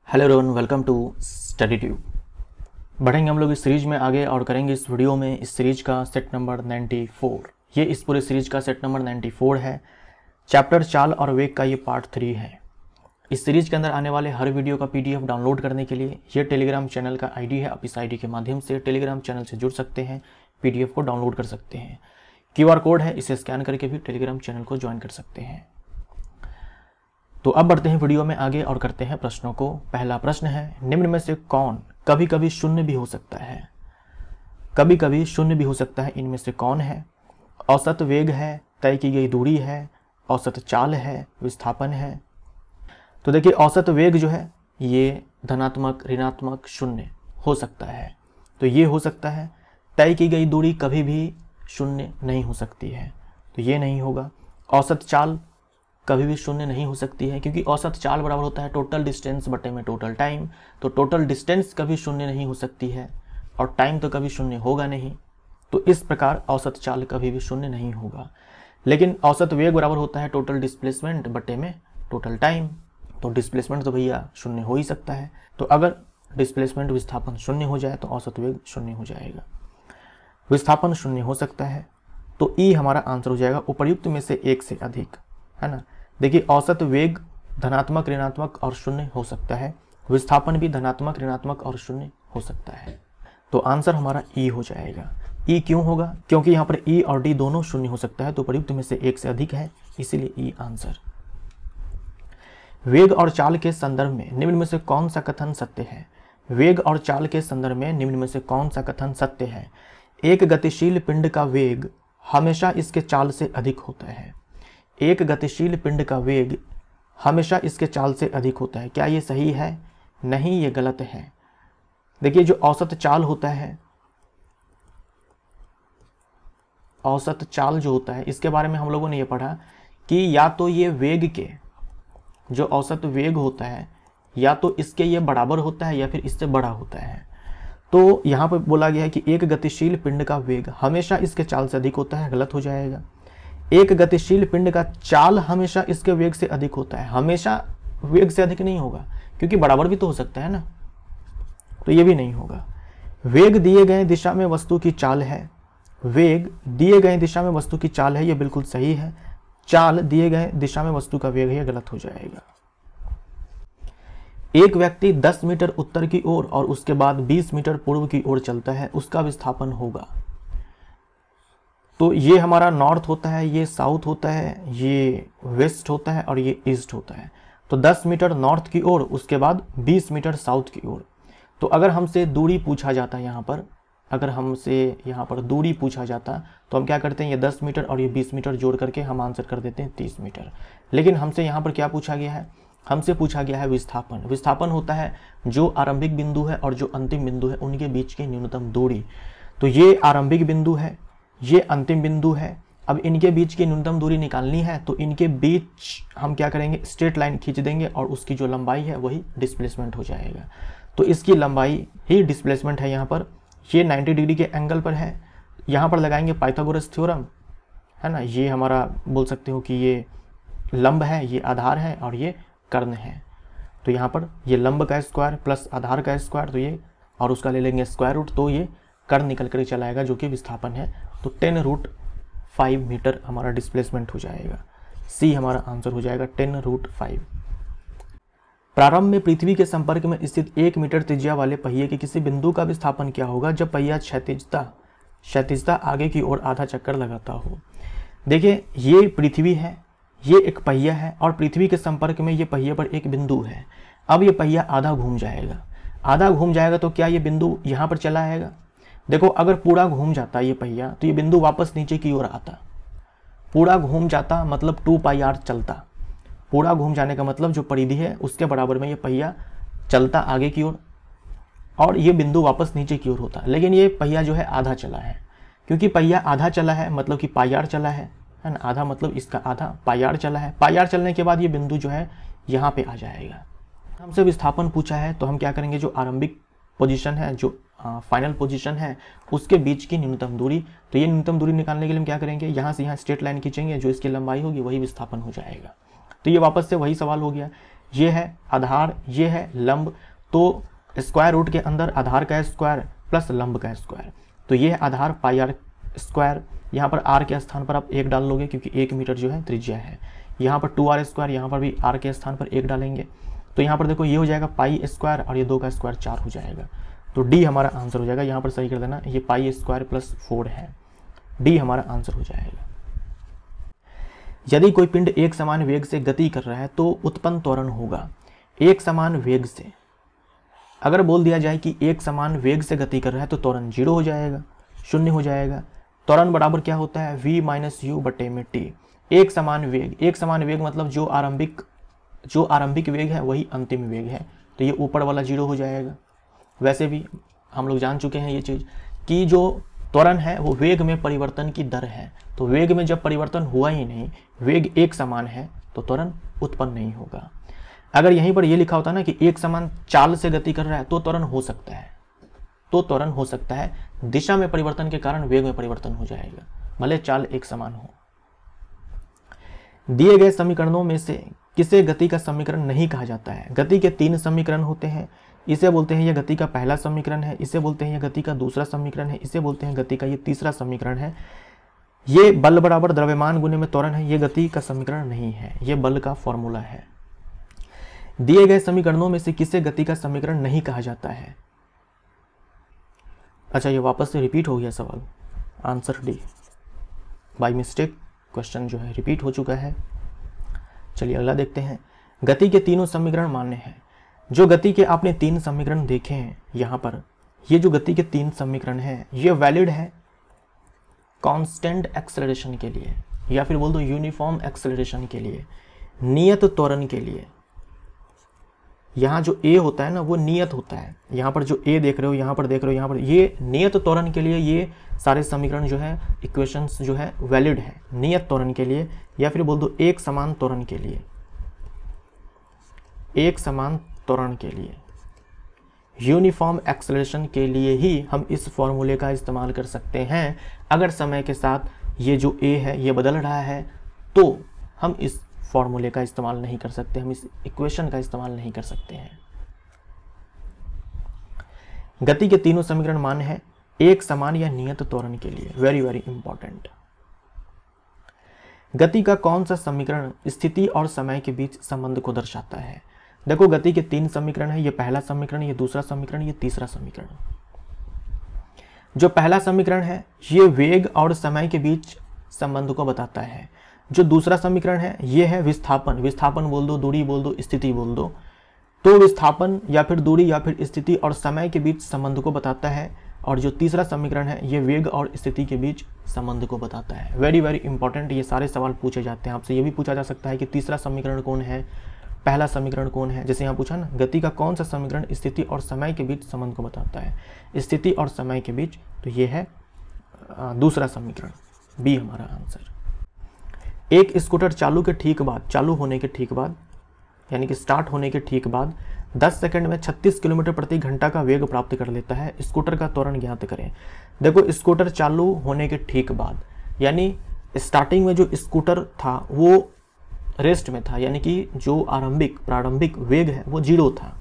Hello everyone, welcome to study tube. बढ़ेंगे हम लोग इस सीरीज में आगे और करेंगे इस वीडियो में इस सीरीज का सेट नंबर 94। ये इस पूरे सीरीज का सेट नंबर 94 है। चैप्टर चाल और वेग का ये पार्ट 3 है। इस सीरीज के अंदर आने वाले हर वीडियो का पीडीएफ डाउनलोड करने के लिए ये टेलीग्राम चैनल का आईडी है। आप इस आईडी के माध्यम से टेलीग्राम चैनल से जुड़ सकते हैं, पीडीएफ को डाउनलोड कर सकते हैं। क्यूआर कोड है, इसे स्कैन करके भी टेलीग्राम चैनल को ज्वाइन कर सकते हैं। तो अब बढ़ते हैं वीडियो में आगे और करते हैं प्रश्नों को। पहला प्रश्न है, निम्न में से कौन कभी कभी शून्य भी हो सकता है? कभी कभी शून्य भी हो सकता है, इनमें से कौन है? औसत वेग है, तय की गई दूरी है, औसत चाल है, विस्थापन है। तो देखिए, औसत वेग जो है ये धनात्मक, ऋणात्मक, शून्य हो सकता है, तो ये हो सकता है। तय की गई दूरी कभी भी शून्य नहीं हो सकती है, तो ये नहीं होगा। औसत चाल कभी भी शून्य नहीं हो सकती है, क्योंकि औसत चाल बराबर होता है टोटल डिस्टेंस बटे में टोटल टाइम। तो टोटल डिस्टेंस कभी शून्य नहीं हो सकती है और टाइम तो कभी शून्य होगा नहीं। तो इस प्रकार औसत चाल कभी भी शून्य नहीं होगा। लेकिन औसत वेग बराबर होता है टोटल डिस्प्लेसमेंट बटे में टोटल टाइम। तो डिस्प्लेसमेंट तो भैया शून्य हो ही सकता है। तो अगर डिस्प्लेसमेंट विस्थापन शून्य हो जाए तो औसत वेग शून्य हो जाएगा। विस्थापन शून्य हो सकता है, तो ई हमारा आंसर हो जाएगा उपर्युक्त में से एक से अधिक, है ना। देखिए, औसत वेग धनात्मक, ऋणात्मक और शून्य हो सकता है। विस्थापन भी धनात्मक, ऋणात्मक और शून्य हो सकता है। तो आंसर हमारा ई हो जाएगा। ई क्यों होगा? क्योंकि यहाँ पर ई और डी दोनों शून्य हो सकता है, तो प्रयुक्त में से एक से अधिक है, इसीलिए ई आंसर। वेग और चाल के संदर्भ में निम्न में से कौन सा कथन सत्य है? वेग और चाल के संदर्भ में निम्न में से कौन सा कथन सत्य है? एक गतिशील पिंड का वेग हमेशा इसके चाल से अधिक होता है। एक गतिशील पिंड का वेग हमेशा इसके चाल से अधिक होता है। क्या ये सही है? नहीं, ये गलत है। देखिए, जो औसत चाल होता है, औसत चाल जो होता है, इसके बारे में हम लोगों ने ये पढ़ा कि या तो ये वेग के, जो औसत वेग होता है, या तो इसके ये बराबर होता है या फिर इससे बड़ा होता है। तो यहाँ पर बोला गया है कि एक गतिशील पिंड का वेग हमेशा इसके चाल से अधिक होता है, गलत हो जाएगा। एक गतिशील पिंड का चाल हमेशा इसके वेग से अधिक होता है, हमेशा वेग से अधिक नहीं होगा, क्योंकि बराबर भी तो हो सकता है ना, तो ये भी नहीं होगा। वेग दिए गए दिशा में वस्तु की चाल है। वेग दिए गए दिशा में वस्तु की चाल है, ये बिल्कुल सही है। चाल दिए गए दिशा में वस्तु का वेग है, गलत हो जाएगा। एक व्यक्ति 10 मीटर उत्तर की ओर और उसके बाद 20 मीटर पूर्व की ओर चलता है, उसका विस्थापन होगा। तो ये हमारा नॉर्थ होता है, ये साउथ होता है, ये वेस्ट होता है और ये ईस्ट होता है। तो 10 मीटर नॉर्थ की ओर, उसके बाद 20 मीटर साउथ की ओर। तो अगर हमसे दूरी पूछा जाता है यहाँ पर, अगर हमसे यहाँ पर दूरी पूछा जाता तो हम क्या करते हैं, ये 10 मीटर और ये 20 मीटर जोड़ करके हम आंसर कर देते हैं 30 मीटर। लेकिन हमसे यहाँ पर क्या पूछा गया है? हमसे पूछा गया है विस्थापन। विस्थापन होता है जो आरंभिक बिंदु है और जो अंतिम बिंदु है उनके बीच की न्यूनतम दूरी। तो ये आरंभिक बिंदु है, ये अंतिम बिंदु है। अब इनके बीच की न्यूनतम दूरी निकालनी है, तो इनके बीच हम क्या करेंगे, स्ट्रेट लाइन खींच देंगे और उसकी जो लंबाई है वही डिस्प्लेसमेंट हो जाएगा। तो इसकी लंबाई ही डिस्प्लेसमेंट है। यहाँ पर ये 90 डिग्री के एंगल पर है। यहाँ पर लगाएंगे पाइथागोरस थ्योरम, है ना। ये हमारा बोल सकते हो कि ये लंब है, ये आधार है और ये कर्ण है। तो यहाँ पर ये लंब का स्क्वायर प्लस आधार का स्क्वायर, तो ये और उसका ले लेंगे स्क्वायर रूट, तो ये कर्ण निकल कर चला आएगा जो कि विस्थापन है। तो 10√5 मीटर हमारा डिस्प्लेसमेंट हो जाएगा। सी हमारा आंसर हो जाएगा 10√5। प्रारंभ में पृथ्वी के संपर्क में स्थित 1 मीटर त्रिज्या वाले पहिए के किसी बिंदु का विस्थापन क्या होगा जब पहिया क्षैतिजता आगे की ओर आधा चक्कर लगाता हो? देखिए, ये पृथ्वी है, ये एक पहिया है और पृथ्वी के संपर्क में ये पहिए पर एक बिंदु है। अब ये पहिया आधा घूम जाएगा। आधा घूम जाएगा तो क्या ये बिंदु यहाँ पर चला आएगा? देखो, अगर पूरा घूम जाता ये पहिया तो ये बिंदु वापस नीचे की ओर आता। पूरा घूम जाता मतलब 2πr चलता। पूरा घूम जाने का मतलब जो परिधि है उसके बराबर में ये पहिया चलता आगे की ओर और ये बिंदु वापस नीचे की ओर होता। लेकिन ये पहिया जो है आधा चला है। क्योंकि पहिया आधा चला है मतलब कि πr चला है ना। आधा मतलब इसका आधा, πr चला है। πr चलने के बाद ये बिंदु जो है यहाँ पे आ जाएगा। हमसे विस्थापन पूछा है तो हम क्या करेंगे, जो आरंभिक पोजीशन है, जो फाइनल पोजीशन है, उसके बीच की न्यूनतम दूरी। तो ये न्यूनतम दूरी निकालने के लिए हम क्या करेंगे, यहाँ से यहाँ स्ट्रेट लाइन खींचेंगे, जो इसकी लंबाई होगी वही विस्थापन हो जाएगा। तो ये वापस से वही सवाल हो गया ये है आधार, ये है लंब, तो स्क्वायर रूट के अंदर आधार का स्क्वायर प्लस लंब का स्क्वायर, तो ये है आधार पाई आर स्क्वायर। यहाँ पर आर के स्थान पर आप 1 डाल लोगे क्योंकि 1 मीटर जो है त्रिज्या है। यहाँ पर 2r स्क्वायर, यहाँ पर भी आर के स्थान पर 1 डालेंगे, तो यहाँ पर देखो ये हो जाएगा पाई स्क्वायर और ये 2 का स्क्वायर 4 हो जाएगा, तो डी हमारा आंसर हो जाएगा। यहाँ पर सही कर देना, ये पाई स्क्वायर प्लस 4 है, डी हमारा आंसर हो जाएगा। यदि कोई पिंड एक समान वेग से गति कर रहा है तो उत्पन्न त्वरण होगा। एक समान वेग से, अगर बोल दिया जाए कि एक समान वेग से गति कर रहा है तो त्वरण 0 हो जाएगा, 0 हो जाएगा। त्वरण बराबर क्या होता है, v माइनस यू बटे में टी। एक समान वेग मतलब जो आरंभिक वेग है वही अंतिम वेग है, तो ये ऊपर वाला 0 हो जाएगा। वैसे भी हम लोग जान चुके हैं ये चीज़ कि जो त्वरण है वो वेग में परिवर्तन की दर है, तो वेग में जब परिवर्तन हुआ ही नहीं, वेग एक समान है, तो त्वरण उत्पन्न नहीं होगा। अगर यहीं पर ये लिखा होता ना कि एक समान चाल से गति कर रहा है तो त्वरण हो सकता है, दिशा में परिवर्तन के कारण वेग में परिवर्तन हो जाएगा, भले चाल एक समान हो। दिए गए समीकरणों में से किसे गति का समीकरण नहीं कहा जाता है। गति के 3 समीकरण होते हैं, इसे बोलते हैं यह गति का पहला समीकरण है, इसे बोलते हैं यह गति का दूसरा समीकरण है, इसे बोलते हैं गति का ये तीसरा समीकरण है। ये बल बराबर द्रव्यमान गुने में त्वरण है, ये गति का समीकरण नहीं है, ये बल का फॉर्मूला है। दिए गए समीकरणों में से किसे गति का समीकरण नहीं कहा जाता है। अच्छा, ये वापस से रिपीट हो गया सवाल, answer D, by mistake question जो है रिपीट हो चुका है। चलिए अगला देखते हैं। गति के तीनों समीकरण मान्य हैं। जो गति के आपने 3 समीकरण देखे हैं यहाँ पर, ये जो गति के 3 समीकरण हैं ये वैलिड है कांस्टेंट एक्सेलरेशन के लिए, या फिर बोल दो यूनिफॉर्म एक्सेलरेशन के लिए, नियत त्वरण के लिए। यहाँ जो ए होता है ना वो नियत होता है, यहाँ पर जो ए देख रहे हो, यहाँ पर देख रहे हो, यहाँ पर ये नियत त्वरण के लिए ये सारे समीकरण जो है, इक्वेशंस जो है वैलिड है नियत त्वरण के लिए, या फिर बोल दो एक समान त्वरण के लिए, एक समान त्वरण के लिए, यूनिफॉर्म एक्सेलरेशन के लिए ही हम इस फॉर्मूले का इस्तेमाल कर सकते हैं। अगर समय के साथ ये जो ए है ये बदल रहा है तो हम इस फॉर्मूले का इस्तेमाल नहीं कर सकते, हम इस इक्वेशन का इस्तेमाल नहीं कर सकते हैं। गति के तीनों समीकरण मान्य है एक समान या नियत त्वरण के लिए, वेरी वेरी इंपॉर्टेंट। गति का कौन सा समीकरण स्थिति और समय के बीच संबंध को दर्शाता है। देखो गति के 3 समीकरण है, ये पहला समीकरण, ये दूसरा समीकरण, ये तीसरा समीकरण। जो पहला समीकरण है ये वेग और समय के बीच संबंध को बताता है। जो दूसरा समीकरण है ये है विस्थापन, विस्थापन बोल दो, दूरी बोल दो, स्थिति बोल दो, तो विस्थापन या फिर दूरी या फिर स्थिति और समय के बीच संबंध को बताता है। और जो तीसरा समीकरण है ये वेग और स्थिति के बीच संबंध को बताता है। वेरी वेरी इंपॉर्टेंट, ये सारे सवाल पूछे जाते हैं आपसे। ये भी पूछा जा सकता है कि तीसरा समीकरण कौन है, पहला समीकरण कौन है। जैसे यहाँ पूछा ना, गति का कौन सा समीकरण स्थिति और समय के बीच संबंध को बताता है, स्थिति और समय के बीच, तो ये है दूसरा समीकरण, बी हमारा आंसर। एक स्कूटर चालू होने के ठीक बाद यानी कि स्टार्ट होने के ठीक बाद 10 सेकंड में 36 किलोमीटर प्रति घंटा का वेग प्राप्त कर लेता है। स्कूटर का त्वरण ज्ञात करें। देखो स्कूटर चालू होने के ठीक बाद, यानी स्टार्टिंग में जो स्कूटर था वो रेस्ट में था, यानी कि जो प्रारंभिक वेग है वो 0 था।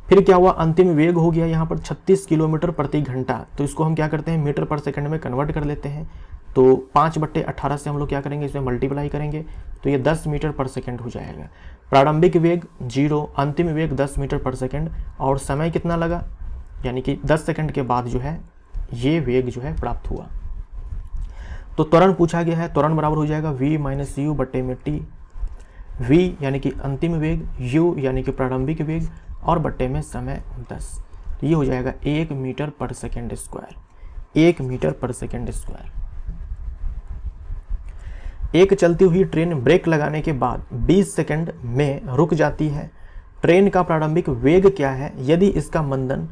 फिर क्या हुआ, अंतिम वेग हो गया यहाँ पर 36 किलोमीटर प्रति घंटा। तो इसको हम क्या करते हैं, मीटर पर सेकंड में कन्वर्ट कर लेते हैं। तो 5/18 से हम लोग क्या करेंगे, इसमें मल्टीप्लाई करेंगे, तो ये 10 मीटर पर सेकंड हो जाएगा। प्रारंभिक वेग 0, अंतिम वेग 10 मीटर पर सेकंड, और समय कितना लगा, यानी कि 10 सेकंड के बाद जो है ये वेग जो है प्राप्त हुआ। तो त्वरण पूछा गया है, त्वरण बराबर हो जाएगा v माइनस यू बटे में टी। v यानी कि अंतिम वेग, u यानी कि प्रारंभिक वेग, और बटे में समय 10। तो ये हो जाएगा 1 मीटर पर सेकंड स्क्वायर, 1 मीटर पर सेकंड स्क्वायर। एक चलती हुई ट्रेन ब्रेक लगाने के बाद 20 सेकंड में रुक जाती है। ट्रेन का प्रारंभिक वेग क्या है यदि इसका मंदन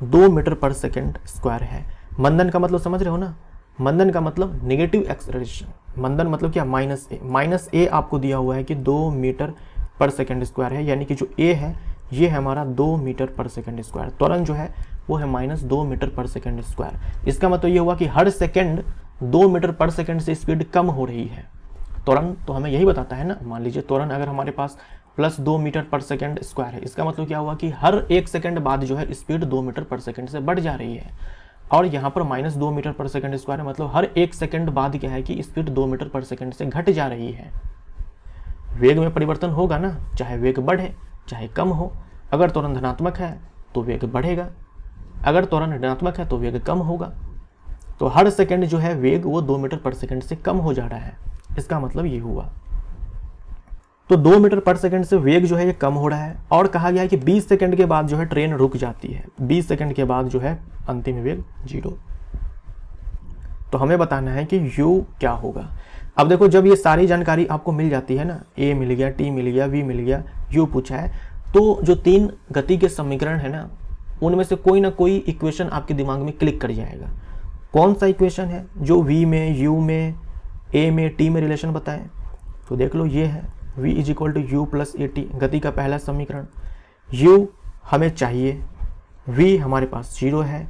2 मीटर पर सेकंड स्क्वायर है। मंदन का मतलब समझ रहे हो ना, मंदन का मतलब नेगेटिव एक्सेलरेशन। मंदन मतलब क्या, माइनस ए आपको दिया हुआ है कि 2 मीटर पर सेकंड स्क्वायर है, यानी कि जो ए है ये है हमारा 2 मीटर पर सेकंड स्क्वायर। त्वरण जो है वो है -2 मीटर पर सेकंड स्क्वायर। इसका मतलब ये हुआ कि हर सेकंड 2 मीटर पर सेकंड से स्पीड कम हो रही है। त्वरण तो हमें यही बताता है ना। मान लीजिए त्वरण अगर हमारे पास प्लस 2 मीटर पर सेकंड स्क्वायर है। इसका मतलब क्या हुआ कि हर 1 सेकंड बाद जो है स्पीड 2 मीटर पर सेकंड से बढ़ जा रही है। और यहाँ पर माइनस 2 मीटर पर सेकंड स्क्वायर है, मतलब हर 1 सेकंड बाद क्या है कि स्पीड 2 मीटर पर सेकंड से घट जा रही है। वेग में परिवर्तन होगा ना, चाहे वेग बढ़े चाहे कम हो। अगर त्वरण धनात्मक है तो वेग बढ़ेगा, अगर त्वरण ऋणात्मक है तो वेग कम होगा। तो हर सेकंड जो है वेग वो 2 मीटर पर सेकंड से कम हो जा रहा है। इसका मतलब ये हुआ। तो 2 मीटर पर सेकंड से वेग जो है ये कम हो रहा है। और कहा गया है कि 20 सेकंड के बाद जो है ट्रेन रुक जाती है। 20 सेकंड के बाद जो है अंतिम वेग 0। तो हमें बताना है कि u क्या होगा। अब देखो, जब ये सारी जानकारी आपको मिल जाती है ना, a मिल गया, t मिल गया, v मिल गया, u पूछा है, तो जो 3 गति के समीकरण है ना, उनमें से कोई ना कोई इक्वेशन आपके दिमाग में क्लिक कर जाएगा। कौन सा इक्वेशन है जो v में, u में, a में, t में रिलेशन बताएं? तो देख लो, ये है v = u + at, गति का पहला समीकरण। u हमें चाहिए, v हमारे पास 0 है,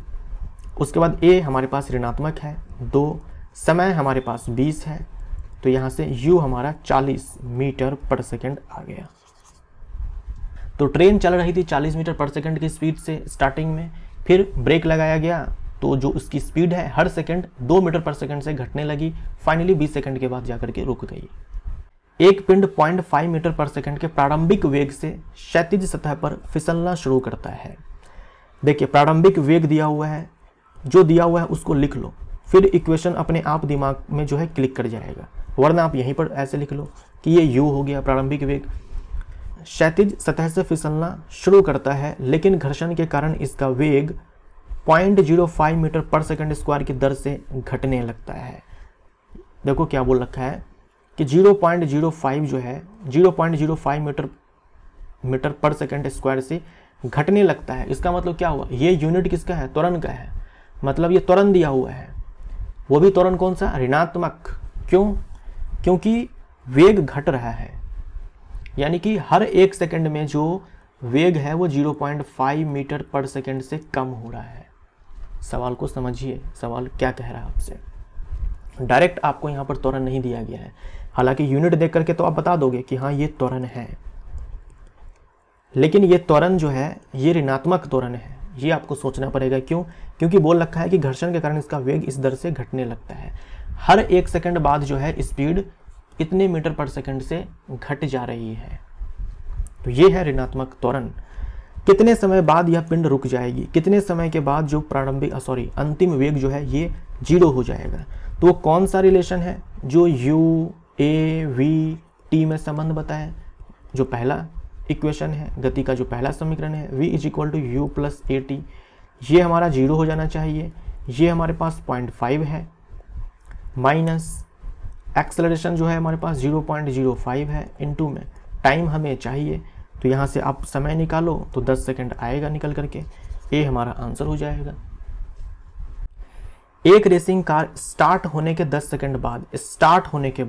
उसके बाद a हमारे पास ऋणात्मक है 2, समय हमारे पास 20 है, तो यहाँ से u हमारा 40 मीटर पर सेकंड आ गया। तो ट्रेन चल रही थी 40 मीटर पर सेकंड की स्पीड से स्टार्टिंग में, फिर ब्रेक लगाया गया तो जो उसकी स्पीड है हर सेकंड 2 मीटर पर सेकंड से घटने लगी। फाइनली 20 सेकंड के बाद जाकर के रुक गई। एक पिंड 0.5 मीटर पर सेकंड के प्रारंभिक वेग से क्षैतिज सतह पर फिसलना शुरू करता है। देखिए, प्रारंभिक वेग दिया हुआ है, जो दिया हुआ है उसको लिख लो, फिर इक्वेशन अपने आप दिमाग में जो है क्लिक कर जाएगा। वरना आप यहीं पर ऐसे लिख लो कि ये u हो गया प्रारंभिक वेग। क्षैतिज सतह से फिसलना शुरू करता है, लेकिन घर्षण के कारण इसका वेग 0.05 मीटर पर सेकंड स्क्वायर की दर से घटने लगता है। देखो क्या बोल रखा है कि 0.05 जो है 0.05 मीटर पर सेकंड स्क्वायर से घटने लगता है। इसका मतलब क्या हुआ, ये यूनिट किसका है, त्वरण का है। मतलब ये त्वरण दिया हुआ है, वो भी त्वरण कौन सा, ऋणात्मक। क्यों? क्योंकि वेग घट रहा है, यानी कि हर 1 सेकंड में जो वेग है वो 0.5 मीटर पर सेकंड से कम हो रहा है। सवाल को समझिए, सवाल क्या कह रहा है आपसे। डायरेक्ट आपको यहाँ पर त्वरण नहीं दिया गया है, हालांकि यूनिट देख करके तो आप बता दोगे कि हाँ ये त्वरण है, लेकिन ये त्वरण जो है ये ऋणात्मक त्वरण है। ये आपको सोचना पड़ेगा। क्यों? क्योंकि बोल रखा है कि घर्षण के कारण इसका वेग इस दर से घटने लगता है। हर 1 सेकंड बाद जो है स्पीड इतने मीटर पर सेकंड से घट जा रही है। तो ये है ऋणात्मक त्वरण। कितने समय बाद यह पिंड रुक जाएगी, कितने समय के बाद जो अंतिम वेग जो है ये 0 हो जाएगा। तो वो कौन सा रिलेशन है जो u, a, v, t में संबंध बताए? जो पहला इक्वेशन है, गति का जो पहला समीकरण है, v = u + at, ये हमारा 0 हो जाना चाहिए। ये हमारे पास 0.5 है, माइनस एक्सेलरेशन जो है हमारे पास 0.05 है, इनटू में टाइम हमें चाहिए। तो यहाँ से आप समय निकालो तो 10 सेकंड आएगा निकल करके, ये हमारा आंसर हो जाएगा। एक रेसिंग कार स्टार्ट होने के 10 सेकंड बाद, स्टार्ट होने के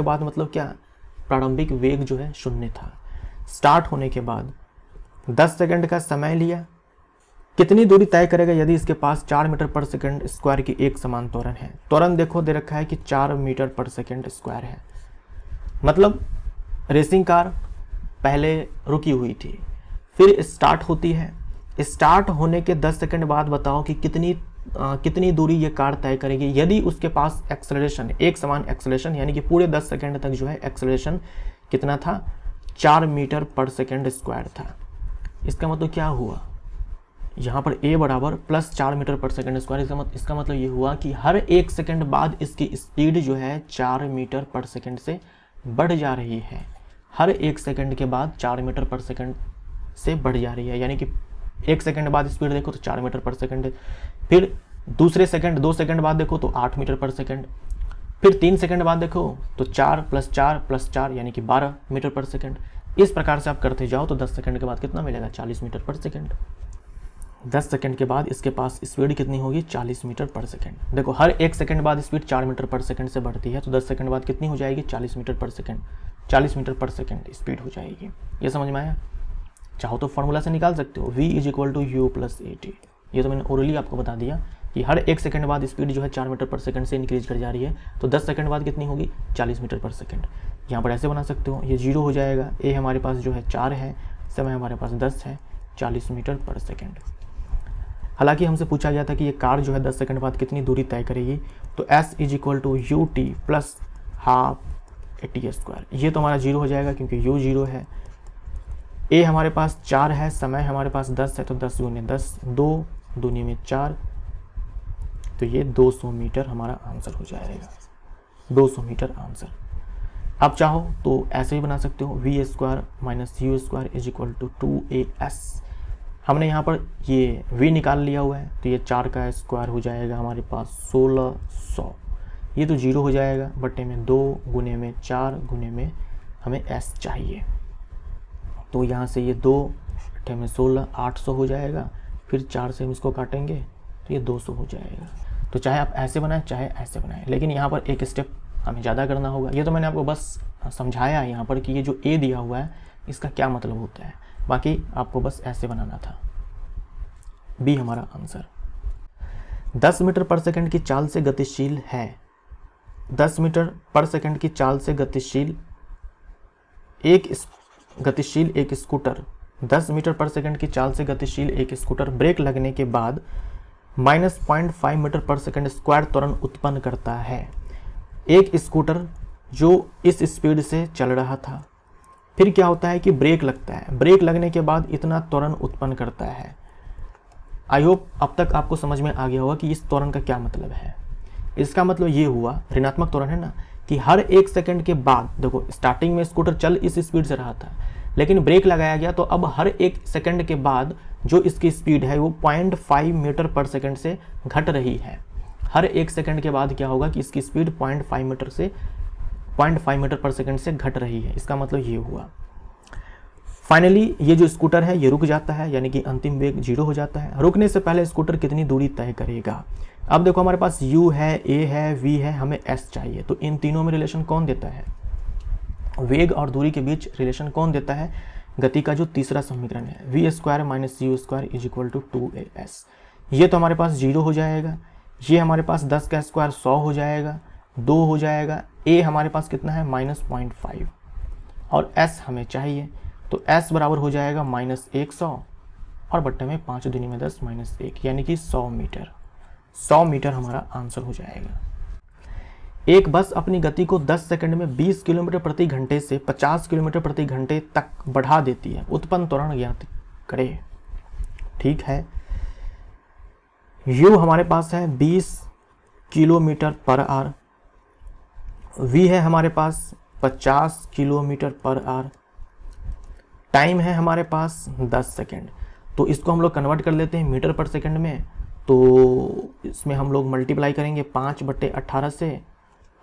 बाद मतलब क्या, प्रारंभिक वेग जो है 0 था। स्टार्ट होने के बाद 10 सेकंड का समय लिया, कितनी दूरी तय करेगा यदि इसके पास 4 मीटर पर सेकंड स्क्वायर की एक समान त्वरण है। त्वरण देखो दे रखा है कि 4 मीटर पर सेकंड स्क्वायर है। मतलब रेसिंग कार पहले रुकी हुई थी, फिर स्टार्ट होती है। स्टार्ट होने के 10 सेकंड बाद बताओ कि कितनी दूरी ये कार तय करेगी यदि उसके पास एक्सेलरेशन, एक समान एक्सेलरेशन, यानी कि पूरे 10 सेकंड तक जो है एक्सेलरेशन कितना था, 4 मीटर पर सेकंड स्क्वायर था। इसका मतलब क्या हुआ, यहाँ पर a बराबर +4 मीटर पर सेकंड स्क्वायर। इसका मतलब ये हुआ कि हर 1 सेकंड बाद इसकी स्पीड जो है 4 मीटर पर सेकंड से बढ़ जा रही है। हर 1 सेकंड के बाद 4 मीटर पर सेकंड से बढ़ जा रही है, यानी कि 1 सेकंड बाद स्पीड देखो तो 4 मीटर पर सेकंड, फिर दूसरे सेकंड 2 सेकंड बाद देखो तो 8 मीटर पर सेकंड, फिर 3 सेकंड बाद देखो तो 4 + 4 + 4 यानी कि 12 मीटर पर सेकंड। इस प्रकार से आप करते जाओ तो 10 सेकंड के बाद कितना मिलेगा, 40 मीटर पर सेकंड। 10 सेकंड के बाद इसके पास स्पीड कितनी होगी, 40 मीटर पर सेकंड। देखो हर 1 सेकंड बाद स्पीड 4 मीटर पर सेकंड से बढ़ती है, तो 10 सेकंड बाद कितनी हो जाएगी, 40 मीटर पर सेकंड। 40 मीटर पर सेकंड स्पीड हो जाएगी। ये समझ में आया? चाहो तो फॉर्मूला से निकाल सकते हो, v = u + at। ये तो मैंने ओरली आपको बता दिया कि हर 1 सेकंड बाद स्पीड जो है 4 मीटर पर सेकंड से इंक्रीज कर जा रही है, तो 10 सेकंड बाद कितनी होगी, 40 मीटर पर सेकंड। यहाँ पर ऐसे बना सकते हो, ये 0 हो जाएगा। ए हमारे पास जो है 4 है, समय हमारे पास 10 है, 40 मीटर पर सेकेंड। हालांकि हमसे पूछा गया था कि ये कार जो है 10 सेकंड बाद कितनी दूरी तय करेगी, तो s is equal to u t plus half a t square. ये तो हमारा 0 हो जाएगा क्योंकि u 0 है। a हमारे पास 4 है, समय हमारे पास 10 है, तो 10 गुने 10, 2 दूनी में 4, तो ये 200 मीटर हमारा आंसर हो जाएगा। 200 मीटर आंसर। आप चाहो तो ऐसे ही बना सकते हो, v square minus u square is equal to 2as। हमने यहाँ पर ये v निकाल लिया हुआ है, तो ये 4 का स्क्वायर हो जाएगा हमारे पास 1600। ये तो 0 हो जाएगा, बटे में 2 गुने में 4 गुने में हमें s चाहिए, तो यहाँ से ये 2 बटे में 16 800 हो जाएगा। फिर 4 से हम इसको काटेंगे तो ये 200 हो जाएगा। तो चाहे आप ऐसे बनाएं चाहे ऐसे बनाएं, लेकिन यहाँ पर एक स्टेप हमें ज़्यादा करना होगा। ये तो मैंने आपको बस समझाया है यहाँ पर कि ये जो a दिया हुआ है इसका क्या मतलब होता है, बाकी आपको बस ऐसे बनाना था। बी हमारा आंसर। 10 मीटर पर सेकंड की चाल से गतिशील है। 10 मीटर पर सेकंड की चाल से गतिशील एक स्कूटर 10 मीटर पर सेकंड की चाल से गतिशील एक स्कूटर ब्रेक लगने के बाद -0.5 मीटर पर सेकंड स्क्वायर त्वरण उत्पन्न करता है। एक स्कूटर जो इस स्पीड से चल रहा था, फिर क्या होता है कि ब्रेक लगता है, ब्रेक लगने के बाद इतना त्वरण उत्पन्न करता है। आई होप अब तक आपको समझ में आ गया होगा कि इस त्वरण का क्या मतलब है। इसका मतलब ये हुआ, ऋणात्मक त्वरण है ना, कि हर 1 सेकंड के बाद, देखो स्टार्टिंग में स्कूटर चल इस स्पीड से रहा था, लेकिन ब्रेक लगाया गया, तो अब हर 1 सेकंड के बाद जो इसकी स्पीड है वो 0.5 मीटर पर सेकंड से घट रही है। हर 1 सेकंड के बाद क्या होगा कि इसकी स्पीड 0.5 मीटर पर सेकंड से घट रही है। इसका मतलब ये हुआ। फाइनली ये जो स्कूटर है ये रुक जाता है, यानी कि अंतिम वेग 0 हो जाता है। रुकने से पहले स्कूटर कितनी दूरी तय करेगा। अब देखो हमारे पास u है, a है, v है, हमें s चाहिए, तो इन तीनों में रिलेशन कौन देता है, वेग और दूरी के बीच रिलेशन कौन देता है, गति का जो तीसरा समीकरण है, v square minus u square is equal to 2as। ये तो हमारे पास 0 हो जाएगा, ये हमारे पास 10 का स्क्वायर 100 हो जाएगा, 2 हो जाएगा, a हमारे पास कितना है -0.5 और s हमें चाहिए, तो s बराबर हो जाएगा -100 और बट्टे में 5 दूनी में 10 -1, यानी कि 100 मीटर। 100 मीटर हमारा आंसर हो जाएगा। एक बस अपनी गति को 10 सेकंड में 20 किलोमीटर प्रति घंटे से 50 किलोमीटर प्रति घंटे तक बढ़ा देती है, उत्पन्न त्वरण ज्ञात करे। ठीक है, u हमारे पास है 20 किलोमीटर पर आवर, v है हमारे पास 50 किलोमीटर पर आवर, टाइम है हमारे पास 10 सेकंड। तो इसको हम लोग कन्वर्ट कर लेते हैं मीटर पर सेकंड में, तो इसमें हम लोग मल्टीप्लाई करेंगे 5/18 से,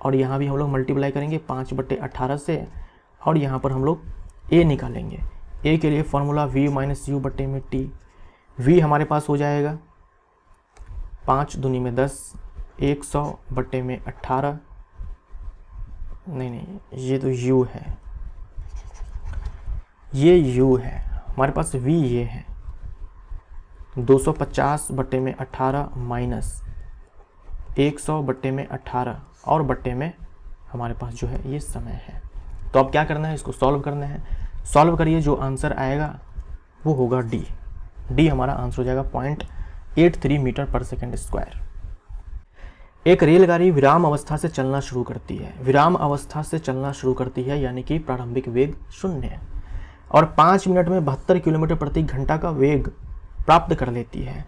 और यहाँ भी हम लोग मल्टीप्लाई करेंगे 5/18 से, और यहाँ पर हम लोग a निकालेंगे। a के लिए फॉर्मूला v माइनस यू बटे में t। v हमारे पास हो जाएगा 5 दूनी में 10, 100 बटे में 18, नहीं ये तो u है, ये u है हमारे पास, v ये है 250 बटे में 18 माइनस 100 बटे में 18 और बटे में हमारे पास जो है ये समय है। तो अब क्या करना है, इसको सॉल्व करना है। सॉल्व करिए, जो आंसर आएगा वो होगा डी। डी हमारा आंसर हो जाएगा 0.83 मीटर पर सेकंड स्क्वायर। एक रेलगाड़ी विराम अवस्था से चलना शुरू करती है। विराम अवस्था से चलना शुरू करती है यानी कि प्रारंभिक वेग 0 है, और 5 मिनट में 72 किलोमीटर प्रति घंटा का वेग प्राप्त कर लेती है।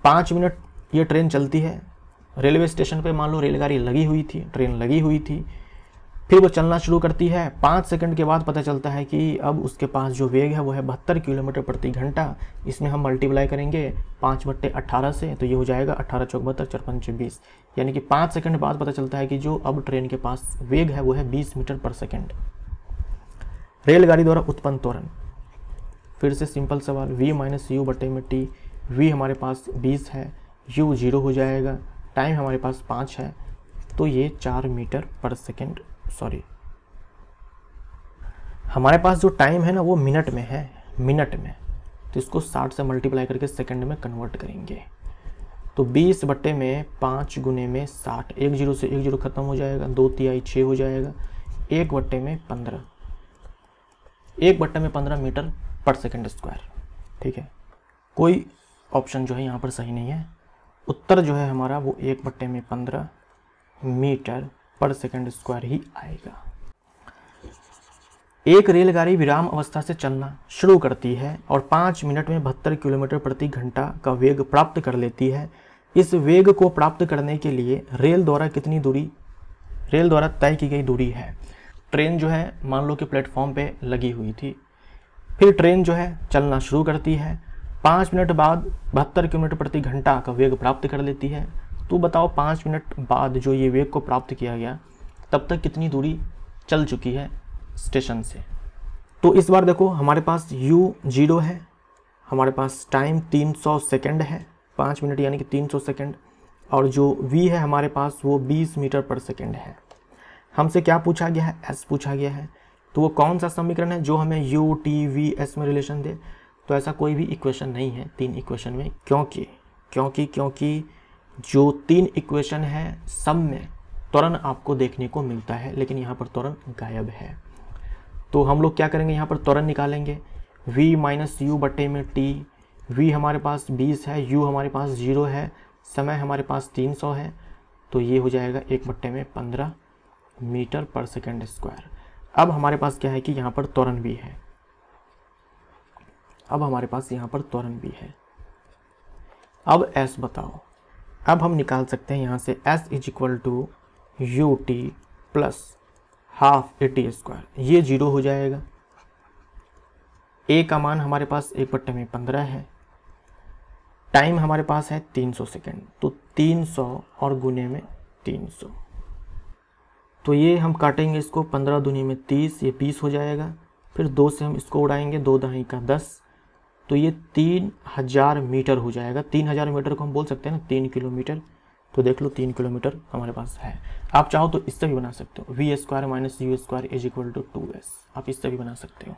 5 मिनट ये ट्रेन चलती है, रेलवे स्टेशन पे मान लो रेलगाड़ी लगी हुई थी, ट्रेन लगी हुई थी, फिर वो चलना शुरू करती है। 5 सेकंड के बाद पता चलता है कि अब उसके पास जो वेग है वो है 72 किलोमीटर प्रति घंटा। इसमें हम मल्टीप्लाई करेंगे 5/18 से, तो ये हो जाएगा 18 चौक 72 4 5 20, यानी कि 5 सेकंड बाद पता चलता है कि जो अब ट्रेन के पास वेग है वो है 20 मीटर पर सेकंड। रेलगाड़ी द्वारा उत्पन्न त्वरण, फिर से सिंपल सवाल, v माइनस यू बटे में t। v हमारे पास 20 है, u 0 हो जाएगा, टाइम हमारे पास 5 है, तो ये 4 मीटर पर सेकंड, सॉरी हमारे पास जो टाइम है ना वो मिनट में है, मिनट में, तो इसको 60 से मल्टीप्लाई करके सेकंड में कन्वर्ट करेंगे। तो 20 बटे में 5 गुने में 60, 1 0 से 1 0 खत्म हो जाएगा, 2 तिहाई 6 हो जाएगा, 1/15, 1/15 मीटर पर सेकंड स्क्वायर। ठीक है, कोई ऑप्शन जो है यहाँ पर सही नहीं है। उत्तर जो है हमारा वो 1/15 मीटर पर सेकंड स्क्वायर ही आएगा। एक रेलगाड़ी विराम अवस्था से चलना शुरू करती है और 5 मिनट में 72 किलोमीटर प्रति घंटा का वेग प्राप्त कर लेती है। इस वेग को प्राप्त करने के लिए रेल द्वारा तय की गई दूरी है। ट्रेन जो है मान लो कि प्लेटफॉर्म पे लगी हुई थी, फिर ट्रेन जो है चलना शुरू करती है, 5 मिनट बाद 72 किलोमीटर प्रति घंटा का वेग प्राप्त कर लेती है। तो बताओ 5 मिनट बाद जो ये वेग को प्राप्त किया गया तब तक कितनी दूरी चल चुकी है स्टेशन से। तो इस बार देखो हमारे पास u 0 है, हमारे पास टाइम 300 सेकंड है, 5 मिनट यानी कि 300 सेकंड, और जो v है हमारे पास वो 20 मीटर पर सेकंड है। हमसे क्या पूछा गया है, s पूछा गया है। तो वो कौन सा समीकरण है जो हमें u t v s में रिलेशन दे? तो ऐसा कोई भी इक्वेशन नहीं है 3 इक्वेशन में, क्योंकि जो 3 इक्वेशन है सब में त्वरण आपको देखने को मिलता है, लेकिन यहाँ पर त्वरण गायब है। तो हम लोग क्या करेंगे, यहाँ पर त्वरण निकालेंगे। v माइनस यू बटे में t, v हमारे पास 20 है, u हमारे पास 0 है, समय हमारे पास 300 है, तो ये हो जाएगा 1/15 मीटर पर सेकंड स्क्वायर। अब हमारे पास क्या है कि यहाँ पर त्वरण भी है, अब s बताओ। अब हम निकाल सकते हैं यहाँ से s is equal to u t plus half a t square. ये 0 हो जाएगा। a का मान हमारे पास 1/15 है, टाइम हमारे पास है 300 सेकेंड, तो 300 और गुने में 300, तो ये हम काटेंगे इसको, 15 दूनी में 30, ये 20 हो जाएगा। फिर 2 से हम इसको उड़ाएंगे, 2 दहाई का 10, तो ये 3000 मीटर हो जाएगा। 3000 मीटर को हम बोल सकते हैं ना 3 किलोमीटर, तो देख लो 3 किलोमीटर हमारे पास है। आप चाहो तो इससे भी बना सकते हो, v square minus u square is equal to 2s, आप इससे भी बना सकते हो।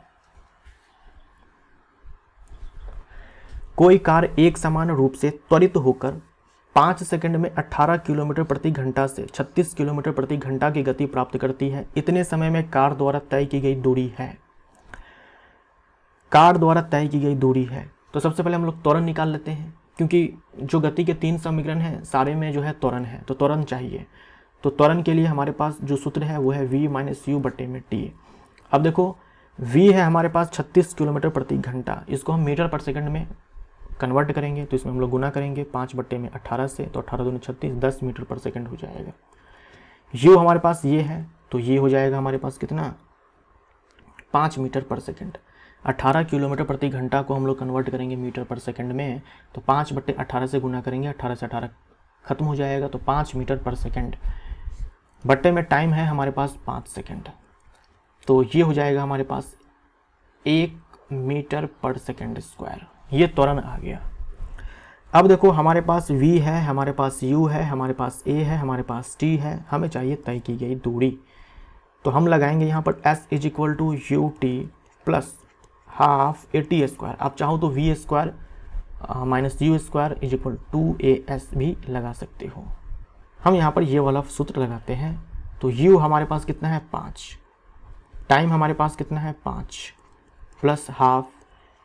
कोई कार एक समान रूप से त्वरित होकर 5 सेकंड में 18 किलोमीटर प्रति घंटा से 36 किलोमीटर प्रति घंटा की गति प्राप्त करती है। इतने समय में कार द्वारा तय की गई दूरी है। तो सबसे पहले हम लोग त्वरण निकाल लेते हैं, क्योंकि जो गति के 3 समीकरण हैं सारे में जो है त्वरण है, तो त्वरण चाहिए। तो त्वरण के लिए हमारे पास जो सूत्र है वो है v माइनस यू बटे में t। अब देखो v है हमारे पास 36 किलोमीटर प्रति घंटा, इसको हम मीटर पर सेकंड में कन्वर्ट करेंगे, तो इसमें हम लोग गुना करेंगे 5/18 से, तो 18 दूनी 36, 10 मीटर पर सेकंड हो जाएगा। u हमारे पास ये है, तो ये हो जाएगा हमारे पास कितना, 5 मीटर पर सेकंड। 18 किलोमीटर प्रति घंटा को हम लोग कन्वर्ट करेंगे मीटर पर सेकंड में, तो 5/18 से गुना करेंगे, 18 से 18 खत्म हो जाएगा, तो 5 मीटर पर सेकंड। बट्टे में टाइम है हमारे पास 5 सेकंड, तो ये हो जाएगा हमारे पास 1 मीटर पर सेकंड स्क्वायर। ये त्वरण आ गया। अब देखो हमारे पास v है, हमारे पास u है, हमारे पास a है, हमारे पास t है, हमें चाहिए तय की गई दूरी। तो हम लगाएंगे यहाँ पर s is equal to u t plus half a t square. आप चाहो तो v square minus u square is equal to as भी लगा सकते हो। हम यहाँ पर ये वाला सूत्र लगाते हैं, तो u हमारे पास कितना है 5, टाइम हमारे पास कितना है 5, प्लस हाफ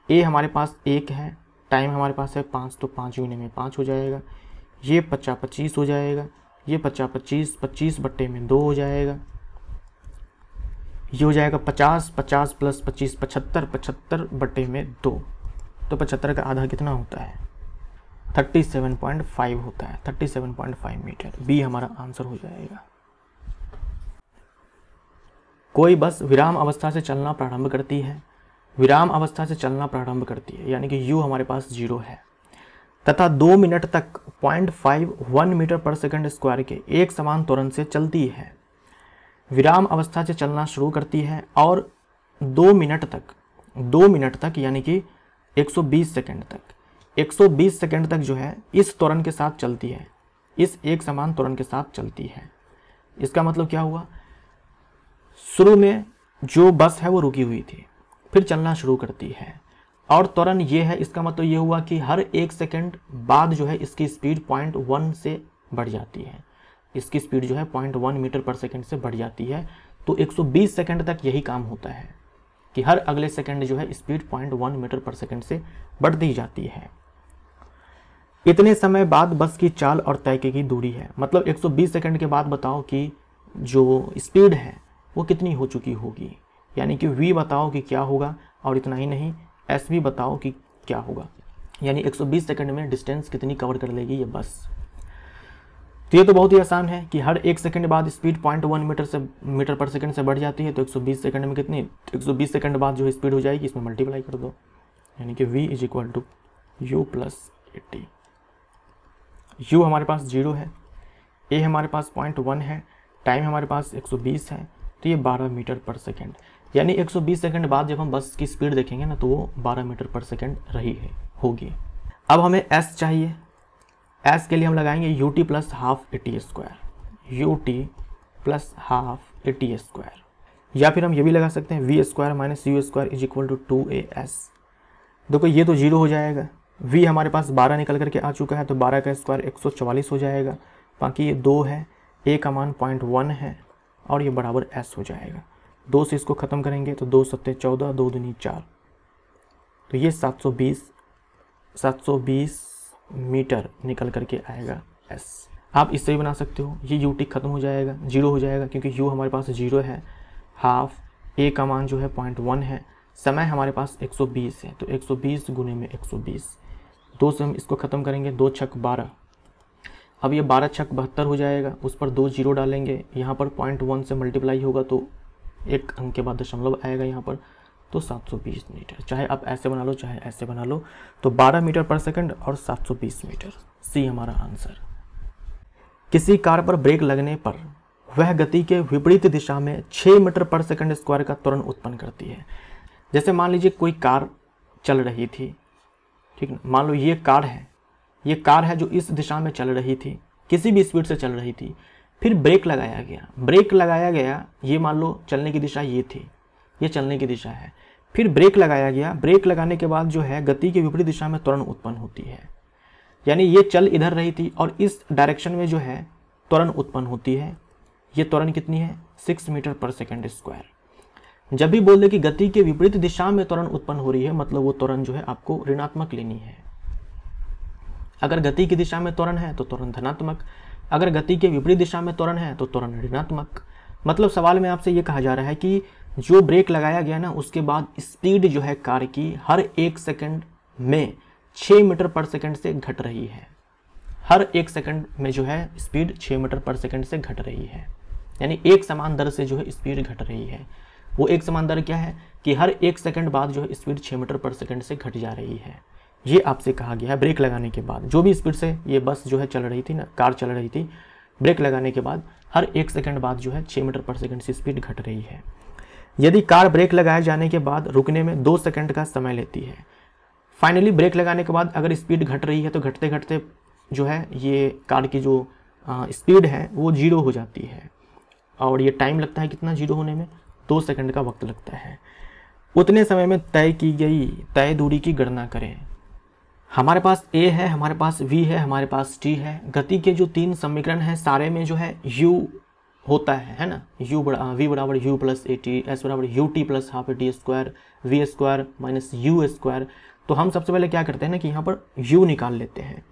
a हमारे पास 1 है, टाइम हमारे पास है 5, तो 5 गुने में 5 हो जाएगा। ये 50-25 हो जाएगा, ये 50-25, 25 बट्टे में 2 हो जाएगा, ये हो जाएगा 50, 50 प्लस 25 75, 75 बट्टे में 2, तो 75 का आधा कितना होता है 37.5 होता है, 37.5 मीटर। बी हमारा आंसर हो जाएगा। कोई बस विराम अवस्था से चलना प्रारंभ करती है, यानी कि u हमारे पास 0 है, तथा 2 मिनट तक 0.51 मीटर पर सेकंड स्क्वायर के एक समान त्वरण से चलती है। विराम अवस्था से चलना शुरू करती है और 2 मिनट तक यानी कि 120 सेकंड तक जो है इस त्वरण के साथ चलती है, इस एक समान त्वरण के साथ चलती है। इसका मतलब क्या हुआ, शुरू में जो बस है वो रुकी हुई थी, फिर चलना शुरू करती है और त्वरण ये है। इसका मतलब ये हुआ कि हर 1 सेकंड बाद जो है इसकी स्पीड 0.1 से बढ़ जाती है, इसकी स्पीड जो है 0.1 मीटर पर सेकंड से बढ़ जाती है। तो 120 सेकंड तक यही काम होता है कि हर अगले सेकंड जो है स्पीड 0.1 मीटर पर सेकंड से बढ़ती जाती है। इतने समय बाद बस की चाल और तय की दूरी है, मतलब 120 सेकंड के बाद बताओ कि जो स्पीड है वो कितनी हो चुकी होगी, यानी कि v बताओ कि क्या होगा, और इतना ही नहीं s भी बताओ कि क्या होगा, यानी 120 सेकंड में डिस्टेंस कितनी कवर कर लेगी ये बस। तो ये तो बहुत ही आसान है कि हर 1 सेकंड बाद स्पीड 0.1 मीटर पर सेकंड से बढ़ जाती है, तो 120 सेकंड में कितनी, 120 सेकंड बाद जो स्पीड हो जाएगी इसमें मल्टीप्लाई कर दो, यानी कि v is equal to u plus 80। u हमारे पास 0 है, a हमारे पास 0.1 है, टाइम हमारे पास 120 है, तो ये 12 मीटर पर सेकंड, यानी 120 सेकंड बाद जब हम बस की स्पीड देखेंगे ना तो वो 12 मीटर पर सेकंड रही है होगी। अब हमें s चाहिए, s के लिए हम लगाएंगे ut plus half AT square, ut plus half AT square, या फिर हम ये भी लगा सकते हैं v square minus u square is equal to 2as। देखो ये तो 0 हो जाएगा, v हमारे पास 12 निकल करके आ चुका है, तो 12 का स्क्वायर 144 हो जाएगा, बाकी ये 2 है, a का मान 0.1 है और ये बराबर s हो जाएगा। 2 से इसको ख़त्म करेंगे तो 2 सत्ते 14, 2 दूनी 4, तो ये 720 मीटर निकल करके आएगा s। आप इससे भी बना सकते हो, ये ut ख़त्म हो जाएगा, 0 हो जाएगा क्योंकि u हमारे पास 0 है, हाफ a का मान जो है 0.1 है, समय हमारे पास 120 है, तो 120 गुने में 120, 2 से हम इसको ख़त्म करेंगे, 2 छक 12, अब ये 12 छक 72 हो जाएगा, उस पर 2 जीरो डालेंगे, यहाँ पर 0.1 से मल्टीप्लाई होगा तो एक अंक के बाद दशमलव आएगा यहाँ पर, तो 720 मीटर। चाहे आप ऐसे बना लो चाहे ऐसे बना लो, तो 12 मीटर पर सेकंड और 720 मीटर, सी हमारा आंसर। किसी कार पर ब्रेक लगने पर वह गति के विपरीत दिशा में 6 मीटर पर सेकंड स्क्वायर का त्वरण उत्पन्न करती है। जैसे मान लीजिए कोई कार चल रही थी, ठीक ना, मान लो ये कार है जो इस दिशा में चल रही थी, किसी भी स्पीड से चल रही थी, फिर ब्रेक लगाया गया, ये मान लो चलने की दिशा ये थी, ये चलने की दिशा है, फिर ब्रेक लगाया गया, ब्रेक लगाने के बाद जो है गति के विपरीत दिशा में त्वरण उत्पन्न होती है, यानी ये चल इधर रही थी और इस डायरेक्शन में जो है त्वरण उत्पन्न होती है। ये त्वरण कितनी है, 6 मीटर पर सेकंड स्क्वायर। जब भी बोल दे कि गति के विपरीत दिशा में त्वरण उत्पन्न हो रही है, मतलब वो त्वरण जो है आपको ऋणात्मक लेनी है। अगर गति की दिशा में त्वरण है तो त्वरण धनात्मक, अगर गति के विपरीत दिशा में त्वरण है तो त्वरण ऋणात्मक। मतलब सवाल में आपसे ये कहा जा रहा है कि जो ब्रेक लगाया गया ना, उसके बाद स्पीड जो है कार की हर 1 सेकंड में 6 मीटर पर सेकंड से घट रही है। हर 1 सेकंड में जो है स्पीड 6 मीटर पर सेकंड से घट रही है, यानी एक समान दर से जो है स्पीड घट रही है। वो एक समान दर क्या है कि हर 1 सेकंड बाद जो है स्पीड 6 मीटर पर सेकंड से घट जा रही है। ये आपसे कहा गया है ब्रेक लगाने के बाद, जो भी स्पीड से ये बस जो है चल रही थी ना, कार चल रही थी, ब्रेक लगाने के बाद हर 1 सेकंड बाद जो है 6 मीटर पर सेकंड से स्पीड घट रही है। यदि कार ब्रेक लगाए जाने के बाद रुकने में 2 सेकंड का समय लेती है, फाइनली ब्रेक लगाने के बाद अगर स्पीड घट रही है तो घटते घटते जो है ये कार की जो स्पीड है वो 0 हो जाती है, और ये टाइम लगता है कितना 0 होने में, 2 सेकंड का वक्त लगता है। उतने समय में तय की गई तय दूरी की गणना करें। हमारे पास a है, हमारे पास v है, हमारे पास t है। गति के जो 3 समीकरण हैं सारे में जो है u होता है ना, v बराबर u प्लस AT, s बराबर ut plus half AT square, v square minus u square. तो हम सबसे पहले क्या करते हैं ना कि यहाँ पर u निकाल लेते हैं।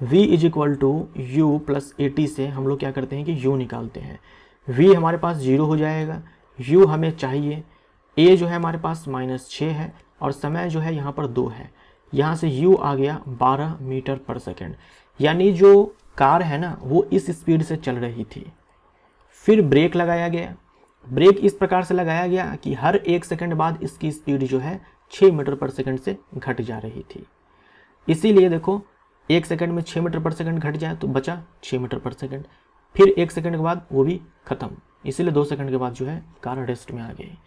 v is equal to u plus AT से हम लोग क्या करते हैं कि u निकालते हैं। v हमारे पास 0 हो जाएगा, u हमें चाहिए, a जो है हमारे पास -6 है और समय जो है यहाँ पर 2 है। यहाँ से u आ गया 12 मीटर पर सेकंड, यानी जो कार है ना वो इस स्पीड से चल रही थी। फिर ब्रेक लगाया गया, ब्रेक इस प्रकार से लगाया गया कि हर 1 सेकंड बाद इसकी स्पीड जो है 6 मीटर पर सेकंड से घट जा रही थी। इसीलिए देखो 1 सेकंड में 6 मीटर पर सेकंड घट जाए तो बचा 6 मीटर पर सेकंड, फिर 1 सेकंड के बाद वो भी खत्म, इसीलिए 2 सेकंड के बाद जो है कार रेस्ट में आ गई।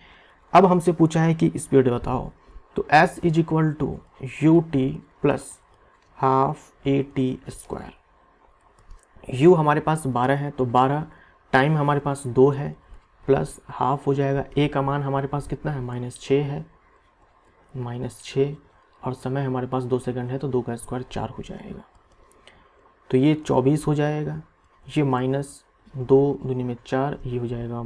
अब हमसे पूछा है कि स्पीड बताओ, तो s is equal to ut plus half AT square. u हमारे पास 12 है तो 12, टाइम हमारे पास 2 है, प्लस हाफ हो जाएगा, a का मान हमारे पास कितना है -6 है, -6, और समय हमारे पास 2 सेकंड है तो 2 का स्क्वायर 4 हो जाएगा, तो ये 24 हो जाएगा। ये -2 दूनी में 4, ये हो जाएगा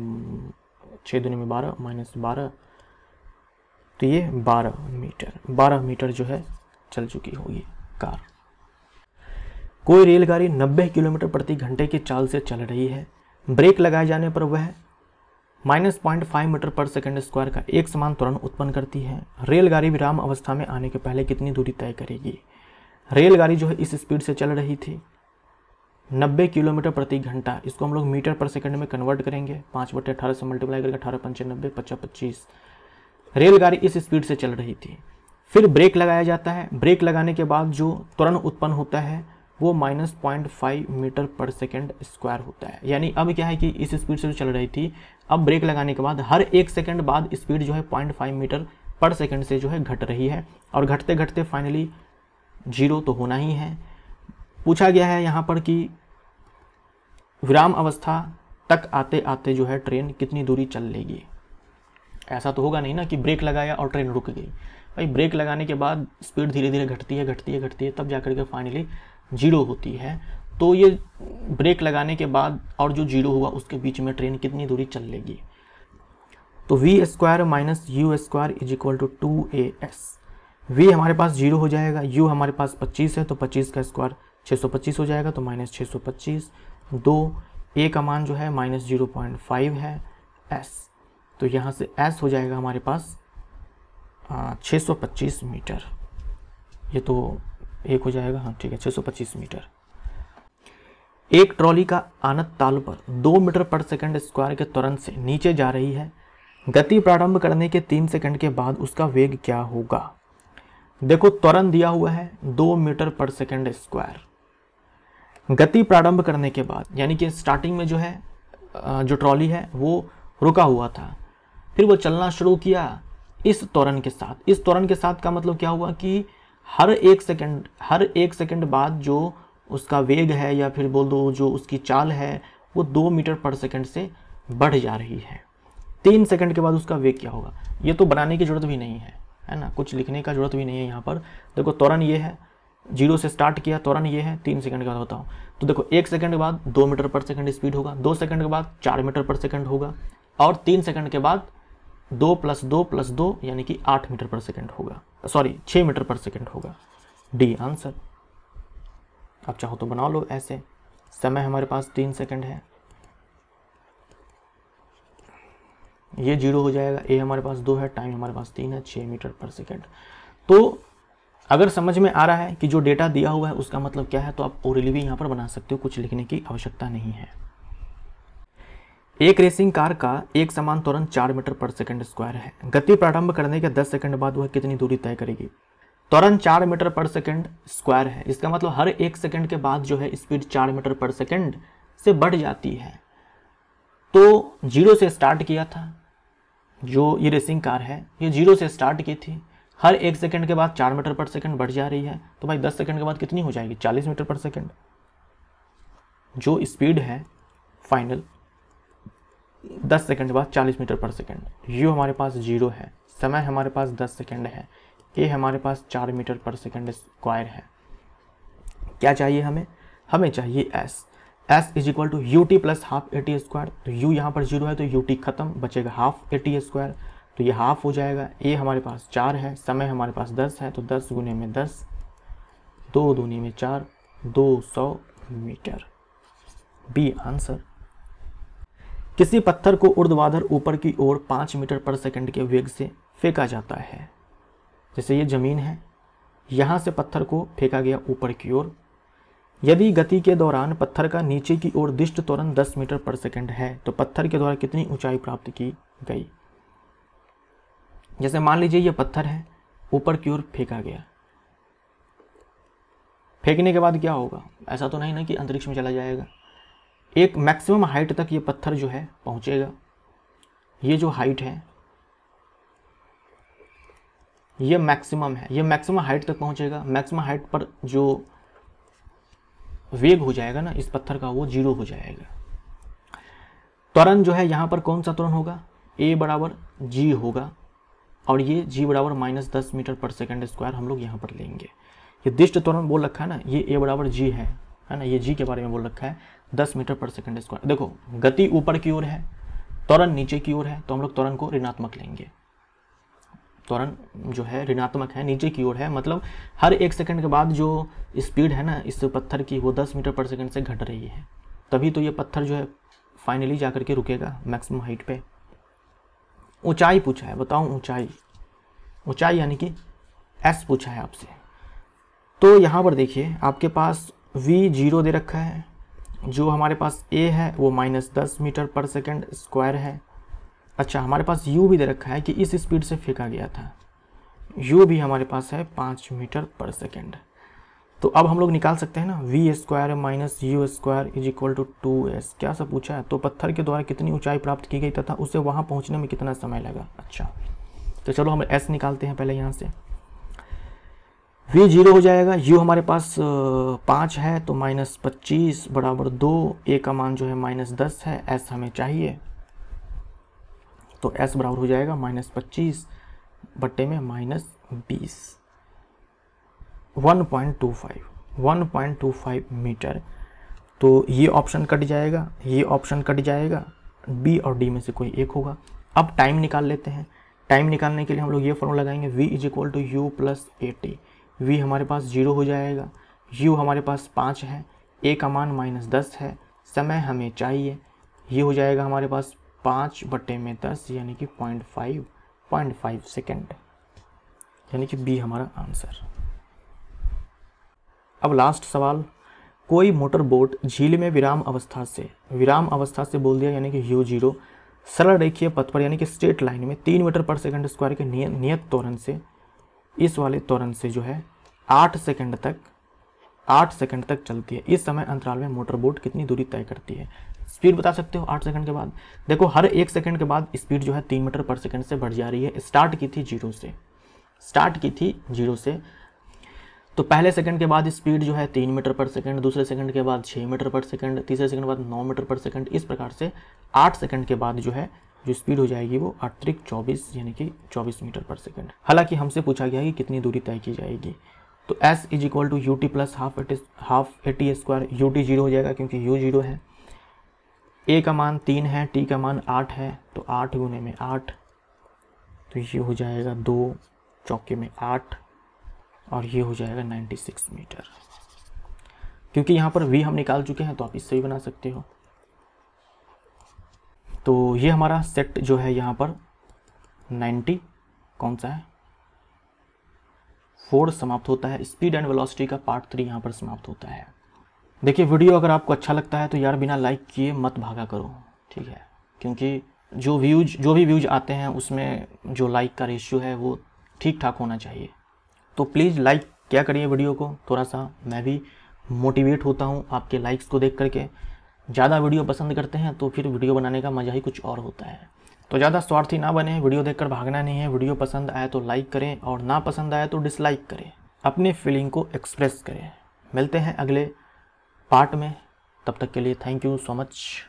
6 दूनी में 12 माइनस 12, तो ये 12 मीटर जो है चल चुकी होगी कार। कोई रेलगाड़ी 90 किलोमीटर प्रति घंटे की चाल से चल रही है। ब्रेक लगाए जाने पर वह -0.5 मीटर पर सेकंड स्क्वायर का एक समान त्वरण उत्पन्न करती है। रेलगाड़ी विराम अवस्था में आने के पहले कितनी दूरी तय करेगी? रेलगाड़ी जो है इस स्पीड से चल रही थी 90 किलोमीटर प्रति घंटा, इसको हम लोग मीटर पर सेकंड में कन्वर्ट करेंगे, 5/18 से मल्टीप्लाई करके 18 पंचे 90, 25। रेलगाड़ी इस स्पीड से चल रही थी। फिर ब्रेक लगाया जाता है। ब्रेक लगाने के बाद जो त्वरण उत्पन्न होता है वो -0.5 मीटर पर सेकंड स्क्वायर होता है। यानी अब क्या है कि इस स्पीड से जो चल रही थी, अब ब्रेक लगाने के बाद हर 1 सेकंड बाद स्पीड जो है 0.5 मीटर पर सेकंड से जो है घट रही है, और घटते घटते फाइनली 0 तो होना ही है। पूछा गया है यहाँ पर कि विराम अवस्था तक आते आते जो है ट्रेन कितनी दूरी चल लेगी। ऐसा तो होगा नहीं ना कि ब्रेक लगाया और ट्रेन रुक गई। भाई ब्रेक लगाने के बाद स्पीड धीरे धीरे घटती है तब जाकर के फाइनली 0 होती है। तो ये ब्रेक लगाने के बाद और जो 0 हुआ उसके बीच में ट्रेन कितनी दूरी चल लेगी? तो v² - u² = 2as। v हमारे पास 0 हो जाएगा, u हमारे पास 25 है तो 25 का स्क्वायर 625 हो जाएगा, तो -625। 2 a का मान जो है -0.5 है, s, तो यहाँ से s हो जाएगा हमारे पास 625 मीटर। ये तो 1 हो जाएगा, हाँ ठीक है, 625 मीटर। एक ट्रॉली का आनत ताल पर 2 मीटर पर सेकंड स्क्वायर के त्वरण से नीचे जा रही है। गति प्रारंभ करने के 3 सेकंड के बाद उसका वेग क्या होगा? देखो त्वरण दिया हुआ है 2 मीटर पर सेकंड स्क्वायर। गति प्रारंभ करने के बाद यानी कि स्टार्टिंग में जो है जो ट्रॉली है वो रुका हुआ था, फिर वो चलना शुरू किया इस त्वरण के साथ। इस त्वरण के साथ का मतलब क्या हुआ कि हर एक सेकंड बाद जो उसका वेग है या फिर बोल दो जो उसकी चाल है वो 2 मीटर पर सेकंड से बढ़ जा रही है। 3 सेकंड के बाद उसका वेग क्या होगा? ये तो बनाने की जरूरत भी नहीं है ना, कुछ लिखने का जरूरत भी नहीं है यहाँ पर। देखो त्वरण ये है, 0 से स्टार्ट किया, त्वरण ये है, 3 सेकंड के बाद होता हूँ। तो देखो 1 सेकंड के बाद 2 मीटर पर सेकंड स्पीड होगा, 2 सेकंड के बाद 4 मीटर पर सेकंड होगा, और 3 सेकंड के बाद 2 + 2 + 2 यानी कि 8 मीटर पर सेकंड होगा, सॉरी 6 मीटर पर सेकंड होगा। D answer. अब चाहो तो बना लो ऐसे। समय हमारे पास 3 सेकंड है, ये 0 हो जाएगा, ए हमारे पास 2 है, टाइम हमारे पास 3 है, 6 मीटर पर सेकंड। तो अगर समझ में आ रहा है कि जो डेटा दिया हुआ है उसका मतलब क्या है, तो आप ओरली भी यहाँ पर बना सकते हो, कुछ लिखने की आवश्यकता नहीं है। एक रेसिंग कार का एक समान त्वरण 4 मीटर पर सेकंड स्क्वायर है। गति प्रारंभ करने के 10 सेकंड बाद वह कितनी दूरी तय करेगी? त्वरण 4 मीटर पर सेकंड स्क्वायर है, इसका मतलब हर 1 सेकंड के बाद जो है स्पीड 4 मीटर पर सेकंड से बढ़ जाती है। तो 0 से स्टार्ट किया था, जो ये रेसिंग कार है ये 0 से स्टार्ट की थी, हर 1 सेकंड के बाद 4 मीटर पर सेकंड बढ़ जा रही है, तो भाई 10 सेकंड के बाद कितनी हो जाएगी? 40 मीटर पर सेकंड। जो स्पीड है फाइनल 10 सेकंड के बाद 40 मीटर पर सेकंड। यू हमारे पास 0 है, समय हमारे पास 10 सेकंड है, ए हमारे पास 4 मीटर पर सेकंड स्क्वायर है। क्या चाहिए हमें? हमें चाहिए एस। S = ut + ½ at²। तो u यहाँ पर 0 है तो ut खत्म, बचेगा ½ at², तो ये हाफ हो जाएगा। ए हमारे पास 4 है, समय हमारे पास 10 है, तो 10 × 10, 2 दूनी में 4, 200 मीटर। B answer. किसी पत्थर को ऊर्ध्वाधर ऊपर की ओर 5 मीटर पर सेकंड के वेग से फेंका जाता है। जैसे ये जमीन है, यहाँ से पत्थर को फेंका गया ऊपर की ओर। यदि गति के दौरान पत्थर का नीचे की ओर दिष्ट त्वरण 10 मीटर पर सेकंड है तो पत्थर के द्वारा कितनी ऊंचाई प्राप्त की गई? जैसे मान लीजिए ये पत्थर है, ऊपर की ओर फेंका गया, फेंकने के बाद क्या होगा? ऐसा तो नहीं ना कि अंतरिक्ष में चला जाएगा, एक मैक्सिमम हाइट तक ये पत्थर जो है पहुंचेगा। ये जो हाइट है ये मैक्सिमम है, ये मैक्सिमम हाइट तक पहुंचेगा। मैक्सिमम हाइट पर जो वेग हो जाएगा ना इस पत्थर का वो 0 हो जाएगा। त्वरण जो है यहाँ पर कौन सा त्वरण होगा? a = g होगा, और ये g = -10 मीटर पर सेकंड स्क्वायर हम लोग यहाँ पर लेंगे। ये दिष्ट त्वरण बोल रखा है ना, ये a = g है ना, ये g के बारे में बोल रखा है 10 मीटर पर सेकंड स्क्वायर। देखो गति ऊपर की ओर है त्वरण नीचे की ओर है तो हम लोग त्वरण को ऋणात्मक लेंगे। त्वरण जो है ऋणात्मक है, नीचे की ओर है, मतलब हर 1 सेकंड के बाद जो स्पीड है ना इस पत्थर की वो 10 मीटर पर सेकंड से घट रही है, तभी तो ये पत्थर जो है फाइनली जाकर के रुकेगा मैक्सिमम हाइट पे। ऊंचाई पूछा है, बताओ ऊंचाई, ऊंचाई यानी कि एस पूछा है आपसे। तो यहाँ पर देखिए आपके पास v0 दे रखा है, जो हमारे पास a है वो -10 मीटर पर सेकंड स्क्वायर है। अच्छा, हमारे पास u भी दे रखा है कि इस स्पीड से फेंका गया था, u भी हमारे पास है 5 मीटर पर सेकंड। तो अब हम लोग निकाल सकते हैं ना v² - u² = 2s। क्या सब पूछा है, तो पत्थर के द्वारा कितनी ऊंचाई प्राप्त की गई तथा उसे वहां पहुंचने में कितना समय लगा। अच्छा, तो चलो हम s निकालते हैं पहले। यहाँ से v0 हो जाएगा, u हमारे पास 5 है तो -25 = 2, a का मान जो है -10 है, s हमें चाहिए तो s बराबर हो जाएगा -25 बट्टे में -20, 1.25 मीटर। तो ये ऑप्शन कट जाएगा, ये ऑप्शन कट जाएगा, बी और डी में से कोई एक होगा। अब टाइम निकाल लेते हैं। टाइम निकालने के लिए हम लोग ये फॉर्मूला लगाएंगे, v = u + at। v हमारे पास 0 हो जाएगा, u हमारे पास 5 है, a का मान -10 है, समय हमें चाहिए, ये हो जाएगा हमारे पास 5/10 यानी कि 0.5 सेकेंड, यानी कि बी हमारा आंसर। अब लास्ट सवाल, कोई मोटर बोट झील में विराम अवस्था से बोल दिया यानी कि u0 सरल रेखीय पथ पर यानी कि स्ट्रेट लाइन में 3 मीटर पर सेकंड स्क्वायर के नियत त्वरण से, इस वाले त्वरण से जो है 8 सेकंड तक चलती है। इस समय अंतराल में मोटर बोट कितनी दूरी तय करती है। स्पीड बता सकते हो 8 सेकंड के बाद। देखो हर 1 सेकंड के बाद स्पीड जो है 3 मीटर पर सेकंड से बढ़ जा रही है। स्टार्ट की थी 0 से, तो पहले सेकंड के बाद स्पीड जो है 3 मीटर पर सेकंड, दूसरे सेकंड के बाद 6 मीटर पर सेकंड, तीसरे सेकंड के बाद 9 मीटर पर सेकंड। इस प्रकार से 8 सेकंड के बाद जो है जो स्पीड हो जाएगी वो 24 यानी कि 24 मीटर पर सेकंड। हालांकि हमसे पूछा गया है कि कितनी दूरी तय की जाएगी। तो s = ut + ½ at², ut 0 हो जाएगा क्योंकि u 0 है, a का मान 3 है, t का मान 8 है, तो 8 × 8, तो ये हो जाएगा 2 चौके में 8 और ये हो जाएगा 96 मीटर। क्योंकि यहाँ पर v हम निकाल चुके हैं तो आप इससे भी बना सकते हो। तो ये हमारा सेट जो है यहाँ पर 90 कौन सा है 4 समाप्त होता है। स्पीड एंड वेलोसिटी का पार्ट 3 यहाँ पर समाप्त होता है। देखिए वीडियो अगर आपको अच्छा लगता है तो यार बिना लाइक किए मत भागा करो, ठीक है, क्योंकि जो भी व्यूज आते हैं उसमें जो लाइक का रेशियो है वो ठीक ठाक होना चाहिए। तो प्लीज़ लाइक क्या करिए वीडियो को, थोड़ा सा मैं भी मोटिवेट होता हूँ आपके लाइक्स को देख करके। ज़्यादा वीडियो पसंद करते हैं तो फिर वीडियो बनाने का मज़ा ही कुछ और होता है। तो ज़्यादा स्वार्थी ना बने, वीडियो देखकर भागना नहीं है। वीडियो पसंद आए तो लाइक करें और ना पसंद आए तो डिसलाइक करें, अपने फीलिंग को एक्सप्रेस करें। मिलते हैं अगले पार्ट में, तब तक के लिए थैंक यू सो मच।